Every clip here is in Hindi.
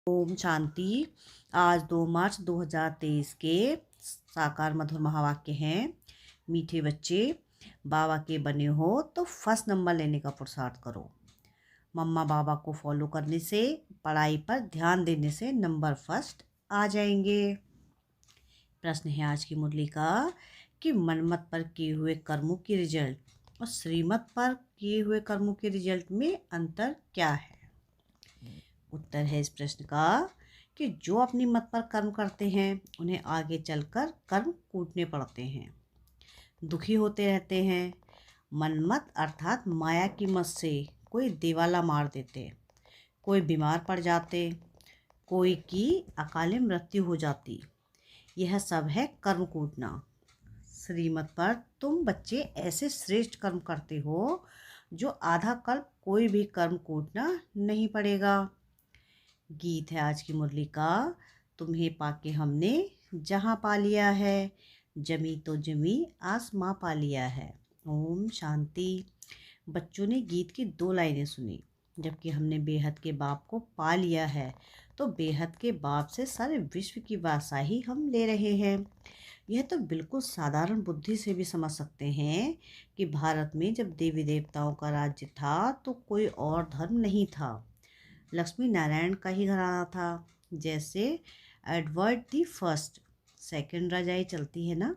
ओम शांति। आज 2 मार्च 2023 के साकार मधुर महावाक्य हैं। मीठे बच्चे, बाबा के बने हो तो फर्स्ट नंबर लेने का पुरुषार्थ करो। मम्मा बाबा को फॉलो करने से, पढ़ाई पर ध्यान देने से नंबर फर्स्ट आ जाएंगे। प्रश्न है आज की मुरली का कि मनमत पर किए हुए कर्मों की रिजल्ट और श्रीमत पर किए हुए कर्मों के रिजल्ट में अंतर क्या है। उत्तर है इस प्रश्न का कि जो अपनी मत पर कर्म करते हैं उन्हें आगे चलकर कर्म कूटने पड़ते हैं, दुखी होते रहते हैं। मनमत अर्थात माया की मत से कोई दिवाला मार देते, कोई बीमार पड़ जाते, कोई की अकाले मृत्यु हो जाती। यह सब है कर्म कूटना। श्रीमत पर तुम बच्चे ऐसे श्रेष्ठ कर्म करते हो जो आधा कल्प कोई भी कर्म कूटना नहीं पड़ेगा। गीत है आज की मुरली का, तुम्हें पाके हमने जहाँ पा लिया है, जमी तो जमी आसमां पा लिया है। ओम शांति। बच्चों ने गीत की 2 लाइनें सुनी। जबकि हमने बेहद के बाप को पा लिया है तो बेहद के बाप से सारे विश्व की बादशाही हम ले रहे हैं। यह तो बिल्कुल साधारण बुद्धि से भी समझ सकते हैं कि भारत में जब देवी देवताओं का राज्य था तो कोई और धर्म नहीं था, लक्ष्मी नारायण का ही घराना था। जैसे एडवर्ड दी फर्स्ट सेकंड रजाई चलती है ना,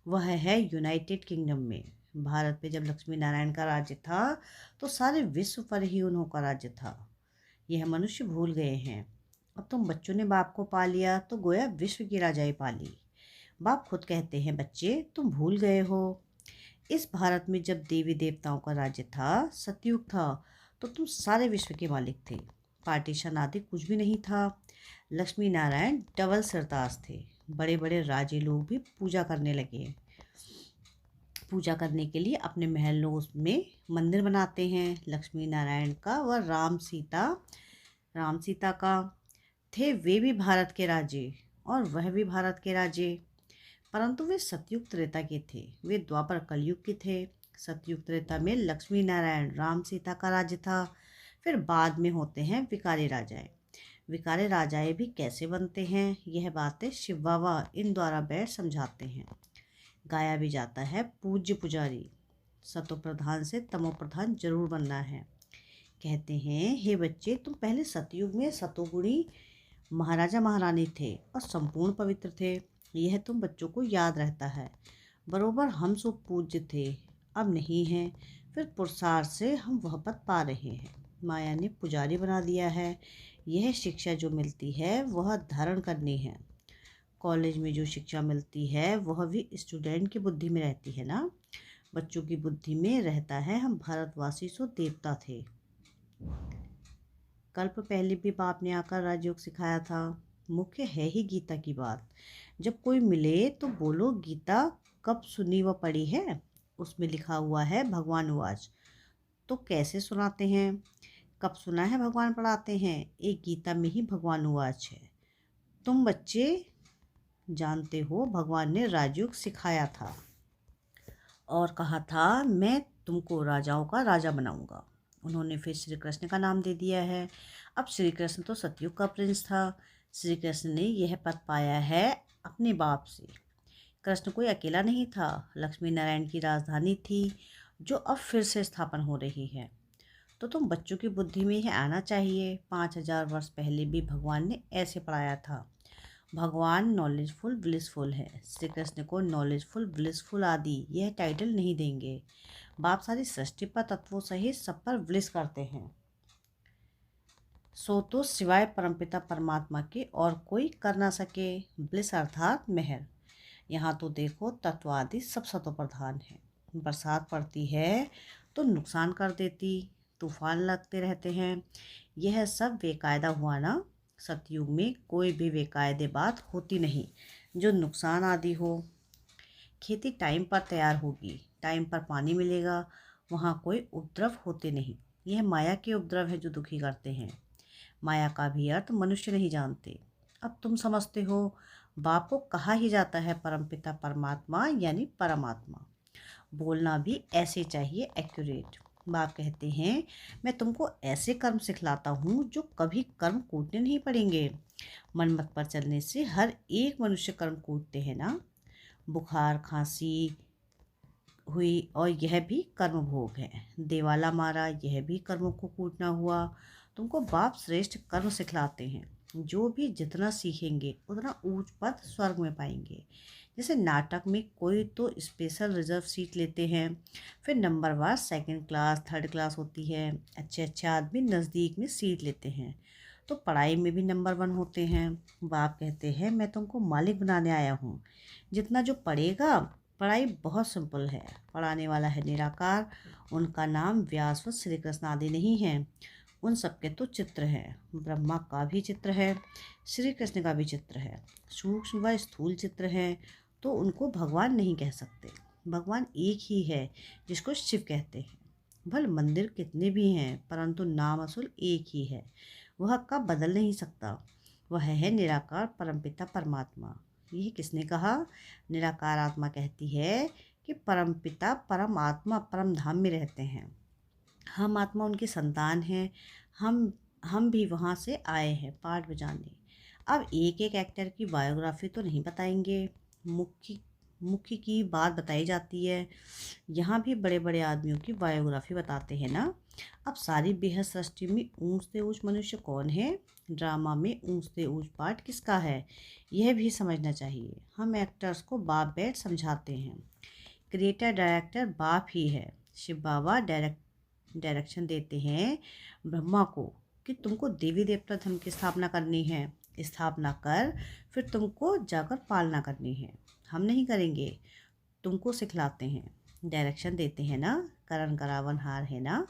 वह है यूनाइटेड किंगडम में। भारत पे जब लक्ष्मी नारायण का राज्य था तो सारे विश्व पर ही उन्हों राज्य था। यह मनुष्य भूल गए हैं। अब तुम बच्चों ने बाप को पा लिया तो गोया विश्व की राजाई पा ली। बाप खुद कहते हैं, बच्चे तुम भूल गए हो, इस भारत में जब देवी देवताओं का राज्य था, सतयुग था, तो तुम सारे विश्व के मालिक थे। पार्टीशन आदि कुछ भी नहीं था। लक्ष्मी नारायण डबल सिरताज थे। बड़े बड़े राजे लोग भी पूजा करने लगे। पूजा करने के लिए अपने महलों में मंदिर बनाते हैं। लक्ष्मी नारायण का व राम सीता का थे, वे भी भारत के राजे और वह भी भारत के राजे। परंतु वे सतयुग त्रेता के थे, वे द्वापर कलयुग के थे। सतयुग त्रेता में लक्ष्मी नारायण राम सीता का राज्य था। फिर बाद में होते हैं विकारी राजाएं। विकारी राजाएं भी कैसे बनते हैं, यह बातें शिव बाबा इन द्वारा बैठ समझाते हैं। गाया भी जाता है, पूज्य पुजारी सतो प्रधान से तमो प्रधान जरूर बनना है। कहते हैं, हे बच्चे तुम पहले सतयुग में सतोगुणी महाराजा महारानी थे और संपूर्ण पवित्र थे। यह तुम बच्चों को याद रहता है। बरोबर हम सो पूज्य थे, अब नहीं हैं। फिर पुरुषार्थ से हम वह पद पा रहे हैं। माया ने पुजारी बना दिया है। यह शिक्षा जो मिलती है वह धारण करनी है। कॉलेज में जो शिक्षा मिलती है वह भी स्टूडेंट की बुद्धि में रहती है ना। बच्चों की बुद्धि में रहता है हम भारतवासी सो देवता थे। कल्प पहले भी बाप ने आकर राजयोग सिखाया था। मुख्य है ही गीता की बात। जब कोई मिले तो बोलो, गीता कब सुनी व पढ़ी है? उसमें लिखा हुआ है भगवान उवाच। तो कैसे सुनाते हैं? कब सुना है भगवान पढ़ाते हैं? एक गीता में ही भगवान उवाच है। तुम बच्चे जानते हो भगवान ने राजयोग सिखाया था और कहा था मैं तुमको राजाओं का राजा बनाऊंगा। उन्होंने फिर श्री कृष्ण का नाम दे दिया है। अब श्री कृष्ण तो सतयुग का प्रिंस था। श्री कृष्ण ने यह पद पाया है अपने बाप से। कृष्ण कोई अकेला नहीं था, लक्ष्मी नारायण की राजधानी थी जो अब फिर से स्थापन हो रही है। तो तुम बच्चों की बुद्धि में यह आना चाहिए, 5000 वर्ष पहले भी भगवान ने ऐसे पढ़ाया था। भगवान नॉलेजफुल ब्लिसफुल है। श्री कृष्ण को नॉलेजफुल ब्लिसफुल आदि यह टाइटल नहीं देंगे। बाप सारी सृष्टि पर तत्वों सहित सब पर ब्लिस करते हैं। सो तो सिवाय परमपिता परमात्मा के और कोई कर ना सके। ब्लिस अर्थात मेहर। यहाँ तो देखो तत्व आदि सब सतो प्रधान है। बरसात पड़ती है तो नुकसान कर देती, तूफान लगते रहते हैं। यह सब बेकायदा हुआ ना। सतयुग में कोई भी बेकायदे बात होती नहीं जो नुकसान आदि हो। खेती टाइम पर तैयार होगी, टाइम पर पानी मिलेगा, वहाँ कोई उपद्रव होते नहीं। यह माया के उपद्रव है जो दुखी करते हैं। माया का भी अर्थ मनुष्य नहीं जानते। अब तुम समझते हो। बाप को कहा ही जाता है परमपिता परमात्मा यानी परमात्मा। बोलना भी ऐसे चाहिए, एक्यूरेट। बाप कहते हैं, मैं तुमको ऐसे कर्म सिखलाता हूँ जो कभी कर्म कूटने नहीं पड़ेंगे। मनमत पर चलने से हर एक मनुष्य कर्म कूटते हैं ना। बुखार खांसी हुई और यह भी कर्म भोग है। देवाला मारा, यह भी कर्मों को कूटना हुआ। तुमको बाप श्रेष्ठ कर्म सिखलाते हैं। जो भी जितना सीखेंगे उतना ऊंच पद स्वर्ग में पाएंगे। जैसे नाटक में कोई तो स्पेशल रिजर्व सीट लेते हैं, फिर नंबरवार सेकंड क्लास थर्ड क्लास होती है। अच्छे अच्छे आदमी नज़दीक में सीट लेते हैं। तो पढ़ाई में भी नंबर वन होते हैं। बाप कहते हैं, मैं तुमको मालिक बनाने आया हूँ। जितना जो पढ़ेगा, पढ़ाई बहुत सिंपल है। पढ़ाने वाला है निराकार। उनका नाम व्यास व श्री कृष्ण आदि नहीं है। उन सबके तो चित्र है। ब्रह्मा का भी चित्र है, श्री कृष्ण का भी चित्र है। सूक्ष्म व स्थूल चित्र है, तो उनको भगवान नहीं कह सकते। भगवान एक ही है, जिसको शिव कहते हैं। भले मंदिर कितने भी हैं, परंतु नाम असल एक ही है। वह का बदल नहीं सकता। वह है निराकार परमपिता परमात्मा। यह किसने कहा? निराकार आत्मा कहती है कि परमपिता परम आत्मा परम धाम में रहते हैं। हम आत्मा उनकी संतान हैं। हम भी वहाँ से आए हैं पाठ बजाने। अब एक एक एक्टर की बायोग्राफी तो नहीं बताएंगे, मुख्य मुख्य की बात बताई जाती है। यहाँ भी बड़े बड़े आदमियों की बायोग्राफी बताते हैं ना। अब सारी बेहद सृष्टि में ऊंच से ऊंच मनुष्य कौन है? ड्रामा में ऊंच से ऊंच पार्ट किसका है, यह भी समझना चाहिए। हम एक्टर्स को बाप बैठ समझाते हैं। क्रिएटर डायरेक्टर बाप ही है। शिव बाबा डायरेक्शन देते हैं ब्रह्मा को कि तुमको देवी देवता धर्म की स्थापना करनी है। स्थापना कर फिर तुमको जाकर पालना करनी है। हम नहीं करेंगे, तुमको सिखलाते हैं। डायरेक्शन देते हैं ना। करण करावन हार है ना।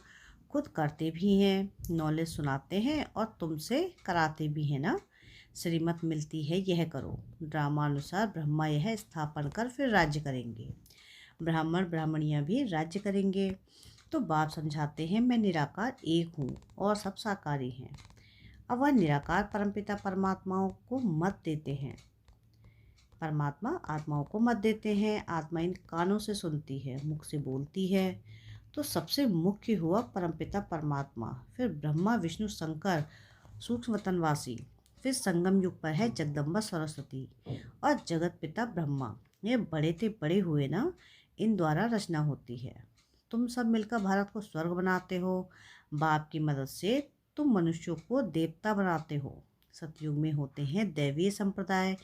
खुद करते भी हैं, नॉलेज सुनाते हैं और तुमसे कराते भी हैं ना। श्रीमत मिलती है, यह करो। ड्रामानुसार ब्रह्मा यह स्थापन कर फिर राज्य करेंगे। ब्राह्मण ब्राह्मणियाँ भी राज्य करेंगे। तो बाप समझाते हैं, मैं निराकार एक हूँ और सब साकारी हैं। अब वह निराकार परमपिता परमात्माओं को मत देते हैं। परमात्मा आत्माओं को मत देते हैं। आत्मा इन कानों से सुनती है, मुख से बोलती है। तो सबसे मुख्य हुआ परमपिता परमात्मा, फिर ब्रह्मा विष्णु शंकर सूक्ष्म वतनवासी, फिर संगम युग पर है जगदम्बा सरस्वती और जगत पिता ब्रह्मा। ये बड़े ते बड़े हुए ना, इन द्वारा रचना होती है। तुम सब मिलकर भारत को स्वर्ग बनाते हो। बाप की मदद से तुम मनुष्यों को देवता बनाते हो। सतयुग में होते हैं दैवीय संप्रदाय।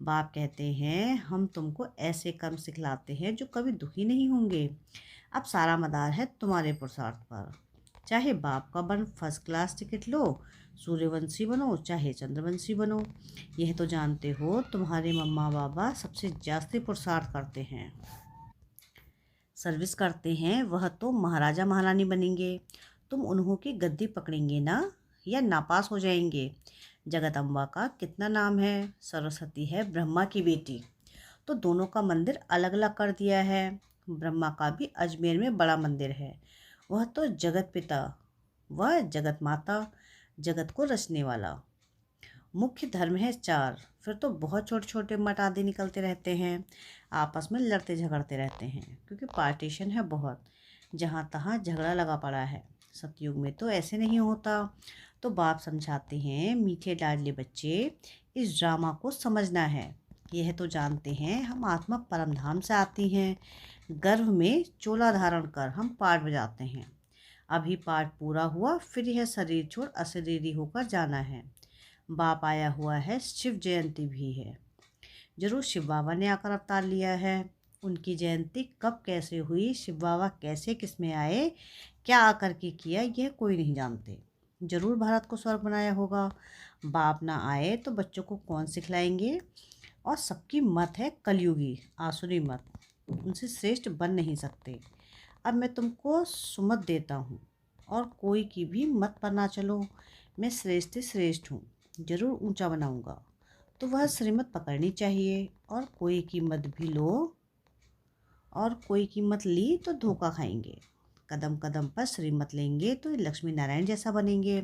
बाप कहते हैं, हम तुमको ऐसे कर्म सिखलाते हैं जो कभी दुखी नहीं होंगे। अब सारा मदार है तुम्हारे पुरुषार्थ पर। चाहे बाप का बन फर्स्ट क्लास टिकट लो, सूर्यवंशी बनो चाहे चंद्रवंशी बनो। यह तो जानते हो तुम्हारे मम्मा बाबा सबसे जास्ती पुरुषार्थ करते हैं, सर्विस करते हैं। वह तो महाराजा महारानी बनेंगे। तुम उन्हों की गद्दी पकड़ेंगे ना, या नापास हो जाएंगे। जगदम्बा का कितना नाम है? सरस्वती है ब्रह्मा की बेटी। तो दोनों का मंदिर अलग अलग कर दिया है। ब्रह्मा का भी अजमेर में बड़ा मंदिर है। वह तो जगत पिता, वह जगत माता, जगत को रचने वाला। मुख्य धर्म है चार, फिर तो बहुत छोटे छोटे मठ आदि निकलते रहते हैं। आपस में लड़ते झगड़ते रहते हैं क्योंकि पार्टीशन है बहुत। जहाँ तहाँ झगड़ा लगा पड़ा है। सतयुग में तो ऐसे नहीं होता। तो बाप समझाते हैं, मीठे लाडले बच्चे, इस ड्रामा को समझना है। यह तो जानते हैं हम आत्मा परमधाम से आती हैं। गर्भ में चोला धारण कर हम पाठ बजाते हैं। अभी पाठ पूरा हुआ, फिर यह शरीर छोड़ अशरीरी होकर जाना है। बाप आया हुआ है, शिव जयंती भी है। जरूर शिव बाबा ने आकर अवतार लिया है। उनकी जयंती कब कैसे हुई, शिव बाबा कैसे किस में आए, क्या आकर के किया, यह कोई नहीं जानते। जरूर भारत को स्वर्ग बनाया होगा। बाप ना आए तो बच्चों को कौन सिखलाएंगे। और सबकी मत है कलयुगी आसुरी मत, उनसे श्रेष्ठ बन नहीं सकते। अब मैं तुमको सुमत देता हूँ और कोई की भी मत पर ना चलो। मैं श्रेष्ठ से श्रेष्ठ हूँ, जरूर ऊंचा बनाऊंगा। तो वह श्रीमत पकड़नी चाहिए। और कोई कीमत भी लो, और कोई कीमत ली तो धोखा खाएंगे। कदम कदम पर श्रीमत लेंगे तो लक्ष्मी नारायण जैसा बनेंगे।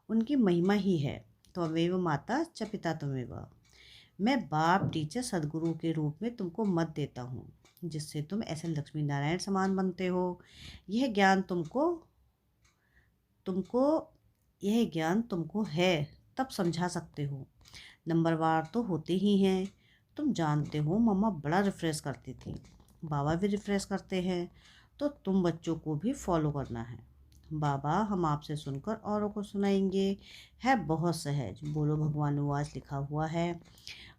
उनकी महिमा ही है, त्वमेव माता च पिता त्वमेव। मैं बाप, टीचर, सदगुरु के रूप में तुमको मत देता हूँ, जिससे तुम ऐसे लक्ष्मी नारायण समान बनते हो। यह ज्ञान तुमको तुमको यह ज्ञान तुमको है, तब समझा सकते हो। नंबरवार तो होते ही हैं। तुम जानते हो मम्मा बड़ा रिफ्रेश करती थी, बाबा भी रिफ्रेश करते हैं, तो तुम बच्चों को भी फॉलो करना है। बाबा हम आपसे सुनकर औरों को सुनाएंगे। है बहुत सहज, बोलो भगवान वाज लिखा हुआ है।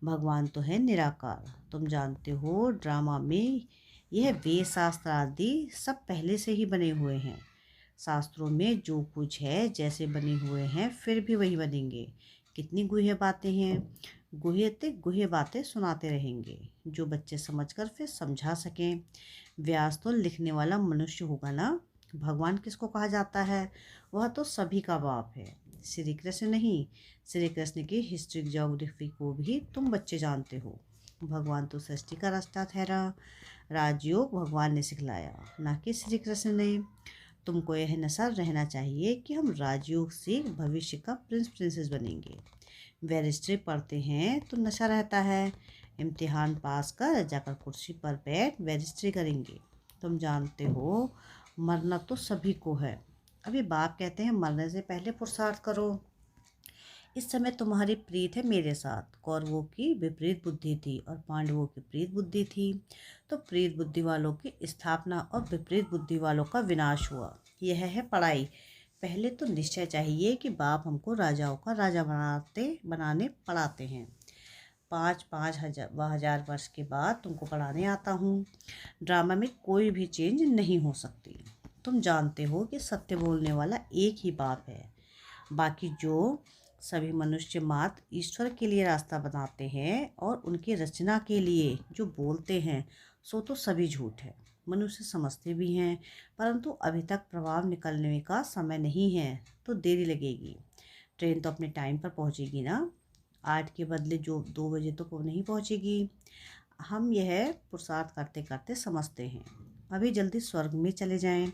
भगवान तो है निराकार। तुम जानते हो ड्रामा में यह वेद शास्त्र आदि सब पहले से ही बने हुए हैं। शास्त्रों में जो कुछ है जैसे बने हुए हैं फिर भी वही बनेंगे। कितनी गुह्य बातें हैं। गुह्य बातें सुनाते रहेंगे, जो बच्चे समझकर फिर समझा सकें। व्यास तो लिखने वाला मनुष्य होगा ना। भगवान किसको कहा जाता है? वह तो सभी का बाप है, श्री कृष्ण नहीं। श्री कृष्ण की हिस्ट्री ज्योग्राफी को भी तुम बच्चे जानते हो। भगवान तो सृष्टि का रास्ता ठहरा। राजयोग भगवान ने सिखलाया, ना कि श्री कृष्ण ने। तुमको यह नशा रहना चाहिए कि हम राजयोग से भविष्य का प्रिंस प्रिंसेस बनेंगे। बैरिस्ट्री पढ़ते हैं तो नशा रहता है। इम्तिहान पास कर जाकर कुर्सी पर बैठ बैरिस्ट्री करेंगे। तुम जानते हो मरना तो सभी को है। अभी बाप कहते हैं मरने से पहले पुरुषार्थ करो। इस समय तुम्हारी प्रीत है मेरे साथ। कौरवों की विपरीत बुद्धि थी और पांडवों की प्रीत बुद्धि थी, तो प्रीत बुद्धि वालों की स्थापना और विपरीत बुद्धि वालों का विनाश हुआ। यह है पढ़ाई। पहले तो निश्चय चाहिए कि बाप हमको राजाओं का राजा बनाने पढ़ाते हैं। 5,000 वर्ष के बाद तुमको पढ़ाने आता हूँ। ड्रामा में कोई भी चेंज नहीं हो सकती। तुम जानते हो कि सत्य बोलने वाला एक ही बाप है। बाकी जो सभी मनुष्य मात्र ईश्वर के लिए रास्ता बनाते हैं और उनकी रचना के लिए जो बोलते हैं, सो तो सभी झूठ है। मनुष्य समझते भी हैं, परंतु अभी तक प्रभाव निकलने का समय नहीं है, तो देरी लगेगी। ट्रेन तो अपने टाइम पर पहुंचेगी ना। 8 के बदले जो 2 बजे तो नहीं पहुंचेगी। हम यह पुरुषार्थ करते करते समझते हैं अभी जल्दी स्वर्ग में चले जाएं,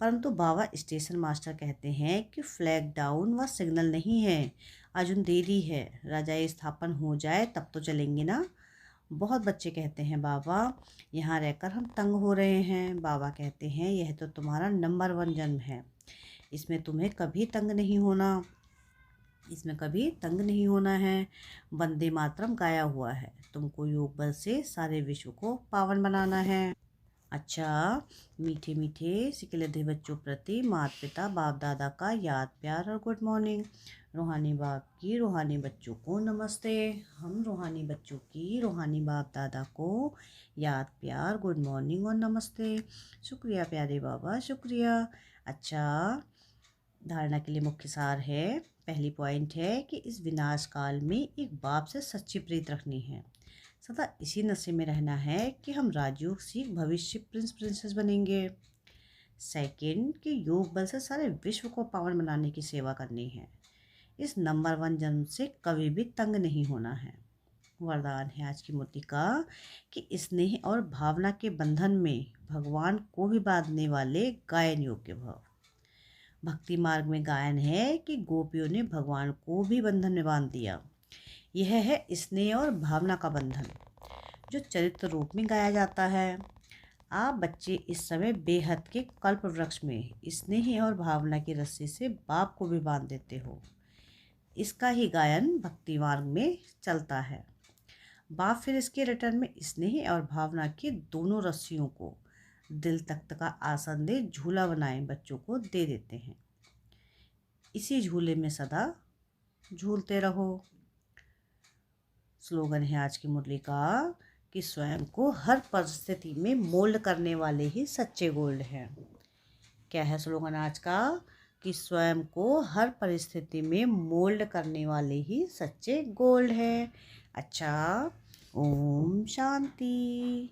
परंतु बाबा स्टेशन मास्टर कहते हैं कि फ्लैग डाउन व सिग्नल नहीं है, अजुन देरी है। राजाई स्थापन हो जाए तब तो चलेंगे ना। बहुत बच्चे कहते हैं बाबा यहाँ रहकर हम तंग हो रहे हैं। बाबा कहते हैं यह तो तुम्हारा नंबर 1 जन्म है, इसमें तुम्हें कभी तंग नहीं होना। इसमें कभी तंग नहीं होना है। वंदे मातरम गाया हुआ है। तुमको योग बल से सारे विश्व को पावन बनाना है। अच्छा, मीठे मीठे सिकलधे बच्चों प्रति माता पिता बाप दादा का याद प्यार और गुड मॉर्निंग। रूहानी बाप की रूहानी बच्चों को नमस्ते। हम रूहानी बच्चों की रूहानी बाप दादा को याद प्यार गुड मॉर्निंग और नमस्ते। शुक्रिया प्यारे बाबा, शुक्रिया। अच्छा, धारणा के लिए मुख्य सार है। पहली पॉइंट है कि इस विनाश काल में एक बाप से सच्ची प्रीत रखनी है। सदा इसी नशे में रहना है कि हम राजयोग सीख भविष्य प्रिंस प्रिंसेस बनेंगे। सेकंड कि योग बल से सारे विश्व को पावन बनाने की सेवा करनी है। इस नंबर 1 जन्म से कभी भी तंग नहीं होना है। वरदान है आज की मूर्ति का कि स्नेह और भावना के बंधन में भगवान को भी बांधने वाले गायन योग्य भव। भक्ति मार्ग में गायन है कि गोपियों ने भगवान को भी बंधन में बांध दिया। यह है स्नेह और भावना का बंधन, जो चरित्र रूप में गाया जाता है। आप बच्चे इस समय बेहद के कल्प वृक्ष में स्नेह और भावना की रस्सी से बाप को भी बांध देते हो। इसका ही गायन भक्ति मार्ग में चलता है। बाप फिर इसके रिटर्न में स्नेह और भावना की दोनों रस्सियों को दिल तख्त का आसन दे झूला बनाए बच्चों को दे देते हैं। इसी झूले में सदा झूलते रहो। स्लोगन है आज की मुरली का कि स्वयं को हर परिस्थिति में मोल्ड करने वाले ही सच्चे गोल्ड हैं। क्या है स्लोगन आज का? कि स्वयं को हर परिस्थिति में मोल्ड करने वाले ही सच्चे गोल्ड हैं। अच्छा, ओम शांति।